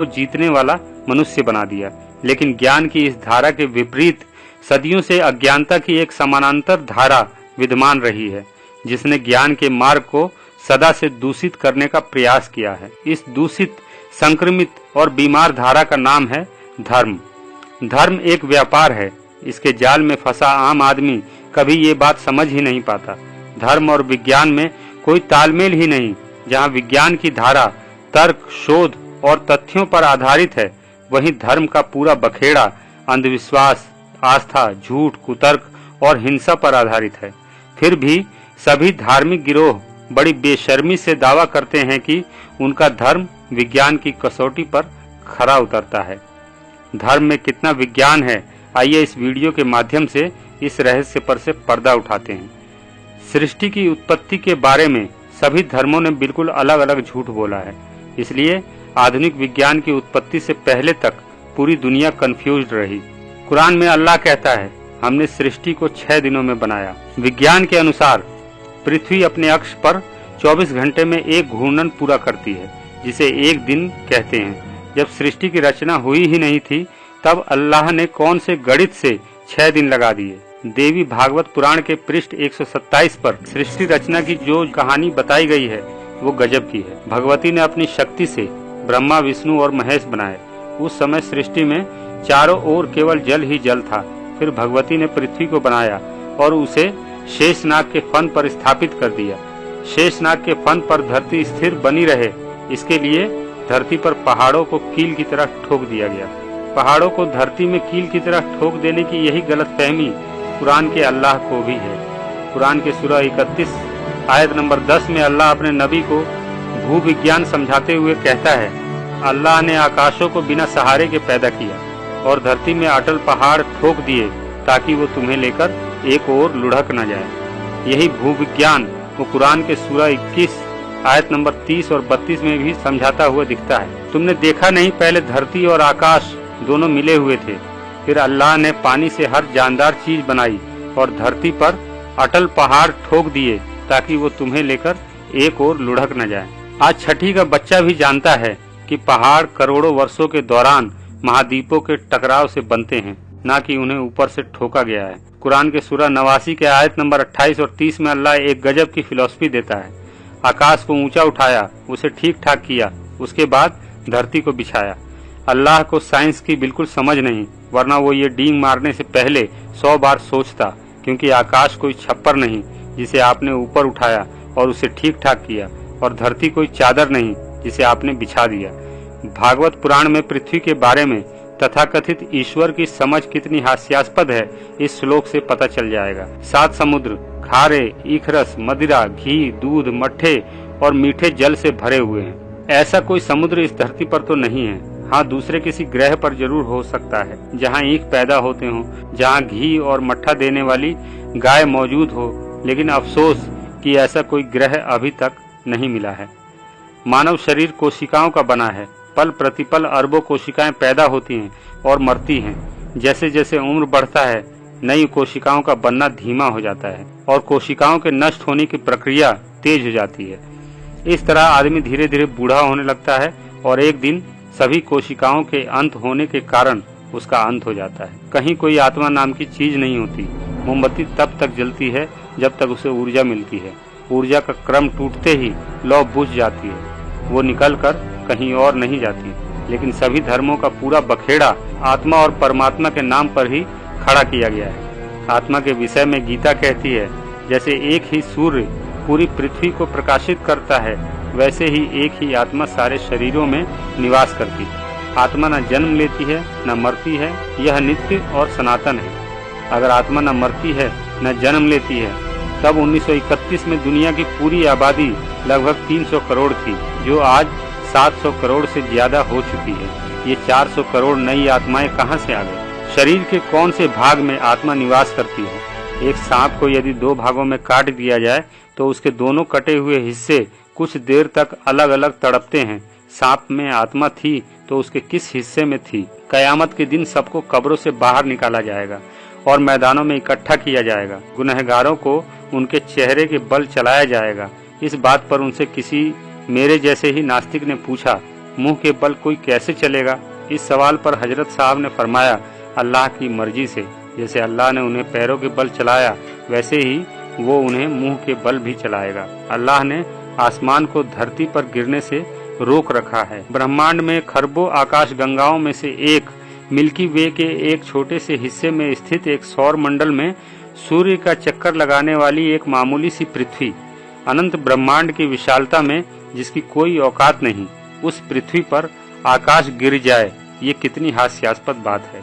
को जीतने वाला मनुष्य बना दिया। लेकिन ज्ञान की इस धारा के विपरीत सदियों से अज्ञानता की एक समानांतर धारा विद्यमान रही है, जिसने ज्ञान के मार्ग को सदा से दूषित करने का प्रयास किया है। इस दूषित, संक्रमित और बीमार धारा का नाम है धर्म। धर्म एक व्यापार है। इसके जाल में फंसा आम आदमी कभी ये बात समझ ही नहीं पाता। धर्म और विज्ञान में कोई तालमेल ही नहीं। जहाँ विज्ञान की धारा तर्क, शोध और तथ्यों पर आधारित है, वहीं धर्म का पूरा बखेड़ा अंधविश्वास, आस्था, झूठ, कुतर्क और हिंसा पर आधारित है। फिर भी सभी धार्मिक गिरोह बड़ी बेशर्मी से दावा करते हैं कि उनका धर्म विज्ञान की कसौटी पर खरा उतरता है। धर्म में कितना विज्ञान है, आइए इस वीडियो के माध्यम से इस रहस्य पर से पर्दा उठाते हैं। सृष्टि की उत्पत्ति के बारे में सभी धर्मों ने बिल्कुल अलग अलग झूठ बोला है। इसलिए आधुनिक विज्ञान की उत्पत्ति से पहले तक पूरी दुनिया कंफ्यूज्ड रही। कुरान में अल्लाह कहता है, हमने सृष्टि को 6 दिनों में बनाया। विज्ञान के अनुसार पृथ्वी अपने अक्ष पर 24 घंटे में एक घूर्णन पूरा करती है, जिसे एक दिन कहते हैं। जब सृष्टि की रचना हुई ही नहीं थी, तब अल्लाह ने कौन से गणित से 6 दिन लगा दिए। देवी भागवत पुराण के पृष्ठ 127 पर सृष्टि रचना की जो कहानी बताई गई है, वो गजब की है। भगवती ने अपनी शक्ति से ब्रह्मा, विष्णु और महेश बनाए। उस समय सृष्टि में चारों ओर केवल जल ही जल था। फिर भगवती ने पृथ्वी को बनाया और उसे शेषनाग के फन पर स्थापित कर दिया। शेषनाग के फन पर धरती स्थिर बनी रहे, इसके लिए धरती पर पहाड़ों को कील की तरह ठोक दिया गया। पहाड़ों को धरती में कील की तरह ठोक देने की यही गलतफहमी कुरान के अल्लाह को भी है। कुरान के सूरह 31 आयत नंबर 10 में अल्लाह अपने नबी को भूविज्ञान समझाते हुए कहता है, अल्लाह ने आकाशों को बिना सहारे के पैदा किया और धरती में अटल पहाड़ ठोक दिए ताकि वो तुम्हें लेकर एक ओर लुढ़क न जाए। यही भूविज्ञान वो कुरान के सूरह 21 आयत नंबर 30 और 32 में भी समझाता हुआ दिखता है। तुमने देखा नहीं, पहले धरती और आकाश दोनों मिले हुए थे, फिर अल्लाह ने पानी से हर जानदार चीज बनाई और धरती पर अटल पहाड़ ठोक दिए ताकि वो तुम्हें लेकर एक ओर लुढ़क न जाए। आज छठी का बच्चा भी जानता है कि पहाड़ करोड़ों वर्षों के दौरान महाद्वीपों के टकराव से बनते हैं, न कि उन्हें ऊपर से ठोका गया है। कुरान के सूरह 89 के आयत नंबर 28 और 30 में अल्लाह एक गजब की फिलॉसफी देता है। आकाश को ऊंचा उठाया, उसे ठीक ठाक किया, उसके बाद धरती को बिछाया। अल्लाह को साइंस की बिल्कुल समझ नहीं, वरना वो ये डींग मारने से पहले 100 बार सोचता, क्योंकि आकाश कोई छप्पर नहीं जिसे आपने ऊपर उठाया और उसे ठीक ठाक किया, और धरती कोई चादर नहीं जिसे आपने बिछा दिया। भागवत पुराण में पृथ्वी के बारे में तथाकथित ईश्वर की समझ कितनी हास्यास्पद है, इस श्लोक से पता चल जाएगा। 7 समुद्र खारे, इखरस, मदिरा, घी, दूध, मट्ठे और मीठे जल से भरे हुए हैं। ऐसा कोई समुद्र इस धरती पर तो नहीं है। हाँ, दूसरे किसी ग्रह पर जरूर हो सकता है, जहाँ ईख पैदा होते हों, जहाँ घी और मट्ठा देने वाली गाय मौजूद हो, लेकिन अफसोस कि ऐसा कोई ग्रह अभी तक नहीं मिला है। मानव शरीर कोशिकाओं का बना है। पल प्रतिपल अरबों कोशिकाएं पैदा होती हैं और मरती हैं। जैसे जैसे उम्र बढ़ता है, नई कोशिकाओं का बनना धीमा हो जाता है और कोशिकाओं के नष्ट होने की प्रक्रिया तेज हो जाती है। इस तरह आदमी धीरे धीरे बूढ़ा होने लगता है और एक दिन सभी कोशिकाओं के अंत होने के कारण उसका अंत हो जाता है। कहीं कोई आत्मा नाम की चीज नहीं होती। मोमबत्ती तब तक जलती है जब तक उसे ऊर्जा मिलती है। ऊर्जा का क्रम टूटते ही लौ बुझ जाती है, वो निकलकर कहीं और नहीं जाती। लेकिन सभी धर्मों का पूरा बखेड़ा आत्मा और परमात्मा के नाम पर ही खड़ा किया गया है। आत्मा के विषय में गीता कहती है, जैसे एक ही सूर्य पूरी पृथ्वी को प्रकाशित करता है, वैसे ही एक ही आत्मा सारे शरीरों में निवास करती है। आत्मा न जन्म लेती है न मरती है, यह नित्य और सनातन है। अगर आत्मा न मरती है न जन्म लेती है, तब 1931 में दुनिया की पूरी आबादी लगभग 300 करोड़ थी, जो आज 700 करोड़ से ज्यादा हो चुकी है। ये 400 करोड़ नई आत्माएं कहां से आ गई? शरीर के कौन से भाग में आत्मा निवास करती है? एक सांप को यदि 2 भागों में काट दिया जाए तो उसके दोनों कटे हुए हिस्से कुछ देर तक अलग अलग तड़पते हैं। सांप में आत्मा थी तो उसके किस हिस्से में थी? कयामत के दिन सबको कब्रों से बाहर निकाला जाएगा और मैदानों में इकट्ठा किया जाएगा। गुनहगारों को उनके चेहरे के बल चलाया जाएगा। इस बात पर उनसे किसी मेरे जैसे ही नास्तिक ने पूछा, मुंह के बल कोई कैसे चलेगा? इस सवाल पर हजरत साहब ने फरमाया, अल्लाह की मर्जी से। जैसे अल्लाह ने उन्हें पैरों के बल चलाया, वैसे ही वो उन्हें मुंह के बल भी चलाएगा। अल्लाह ने आसमान को धरती पर गिरने से रोक रखा है। ब्रह्मांड में खरबों आकाश गंगाओं में से एक मिल्की वे के एक छोटे से हिस्से में स्थित एक सौर मंडल में सूर्य का चक्कर लगाने वाली एक मामूली सी पृथ्वी, अनंत ब्रह्मांड की विशालता में जिसकी कोई औकात नहीं, उस पृथ्वी पर आकाश गिर जाए, ये कितनी हास्यास्पद बात है।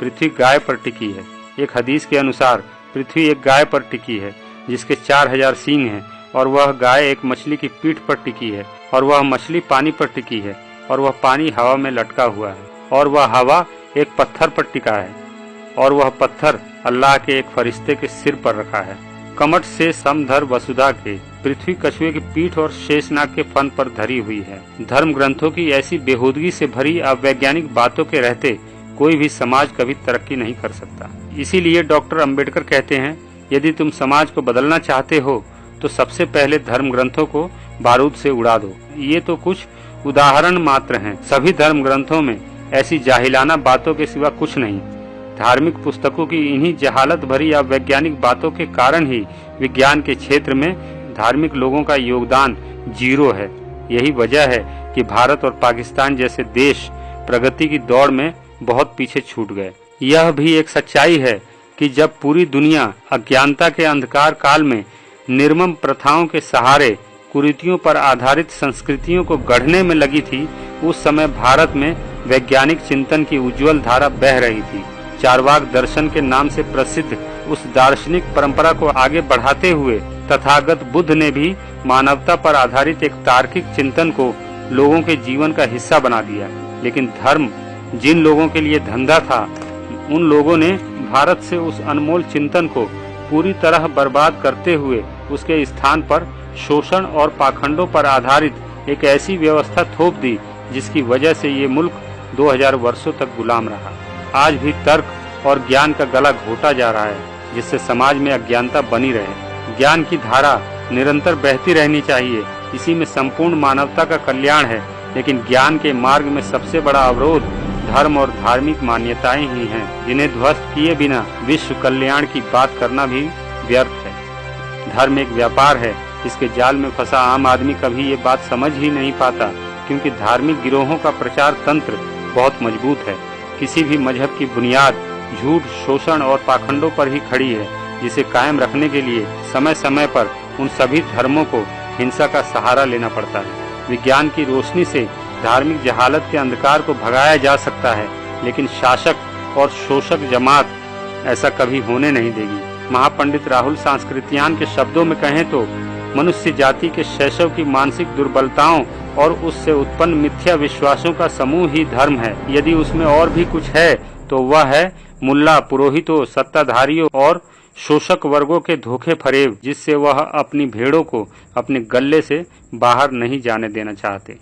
पृथ्वी गाय पर टिकी है। एक हदीस के अनुसार पृथ्वी एक गाय पर टिकी है जिसके 4000 सींग हैं, और वह गाय एक मछली की पीठ पर टिकी है, और वह मछली पानी पर टिकी है, और वह पानी हवा में लटका हुआ है, और वह हवा एक पत्थर पर टिका है, और वह पत्थर अल्लाह के एक फरिश्ते के सिर पर रखा है। कमठ से समधर वसुधा के पृथ्वी कछुए की पीठ और शेषनाग के फन पर धरी हुई है। धर्म ग्रंथों की ऐसी बेहूदगी से भरी अवैज्ञानिक बातों के रहते कोई भी समाज कभी तरक्की नहीं कर सकता। इसीलिए डॉक्टर अंबेडकर कहते हैं, यदि तुम समाज को बदलना चाहते हो तो सबसे पहले धर्म ग्रंथों को बारूद से उड़ा दो। ये तो कुछ उदाहरण मात्र हैं। सभी धर्म ग्रंथों में ऐसी जाहिलाना बातों के सिवा कुछ नहीं। धार्मिक पुस्तकों की इन्हीं जहालत भरी या वैज्ञानिक बातों के कारण ही विज्ञान के क्षेत्र में धार्मिक लोगों का योगदान जीरो है। यही वजह है कि भारत और पाकिस्तान जैसे देश प्रगति की दौड़ में बहुत पीछे छूट गए। यह भी एक सच्चाई है कि जब पूरी दुनिया अज्ञानता के अंधकार काल में निर्मम प्रथाओं के सहारे कुरीतियों पर आधारित संस्कृतियों को गढ़ने में लगी थी, उस समय भारत में वैज्ञानिक चिंतन की उज्जवल धारा बह रही थी। चारवाक दर्शन के नाम से प्रसिद्ध उस दार्शनिक परंपरा को आगे बढ़ाते हुए तथागत बुद्ध ने भी मानवता पर आधारित एक तार्किक चिंतन को लोगों के जीवन का हिस्सा बना दिया। लेकिन धर्म जिन लोगों के लिए धंधा था, उन लोगों ने भारत से उस अनमोल चिंतन को पूरी तरह बर्बाद करते हुए उसके स्थान पर शोषण और पाखंडों पर आधारित एक ऐसी व्यवस्था थोप दी जिसकी वजह से ये मुल्क 2000 वर्षों तक गुलाम रहा। आज भी तर्क और ज्ञान का गला घोटा जा रहा है, जिससे समाज में अज्ञानता बनी रहे। ज्ञान की धारा निरंतर बहती रहनी चाहिए, इसी में संपूर्ण मानवता का कल्याण है। लेकिन ज्ञान के मार्ग में सबसे बड़ा अवरोध धर्म और धार्मिक मान्यताएं ही हैं, जिन्हें ध्वस्त किए बिना विश्व कल्याण की बात करना भी व्यर्थ है। धर्म एक व्यापार है, इसके जाल में फंसा आम आदमी कभी ये बात समझ ही नहीं पाता, क्योंकि धार्मिक गिरोहों का प्रचार तंत्र बहुत मजबूत है। किसी भी मजहब की बुनियाद झूठ, शोषण और पाखंडों पर ही खड़ी है, जिसे कायम रखने के लिए समय समय पर उन सभी धर्मों को हिंसा का सहारा लेना पड़ता है। विज्ञान की रोशनी से धार्मिक जहालत के अंधकार को भगाया जा सकता है, लेकिन शासक और शोषक जमात ऐसा कभी होने नहीं देगी। महापंडित राहुल सांस्कृत्यायन के शब्दों में कहें तो मनुष्य जाति के शैशव की मानसिक दुर्बलताओं और उससे उत्पन्न मिथ्या विश्वासों का समूह ही धर्म है। यदि उसमें और भी कुछ है तो वह है मुल्ला, पुरोहितों, सत्ताधारियों और शोषक वर्गों के धोखे फरेब, जिससे वह अपनी भेड़ों को अपने गले से बाहर नहीं जाने देना चाहते।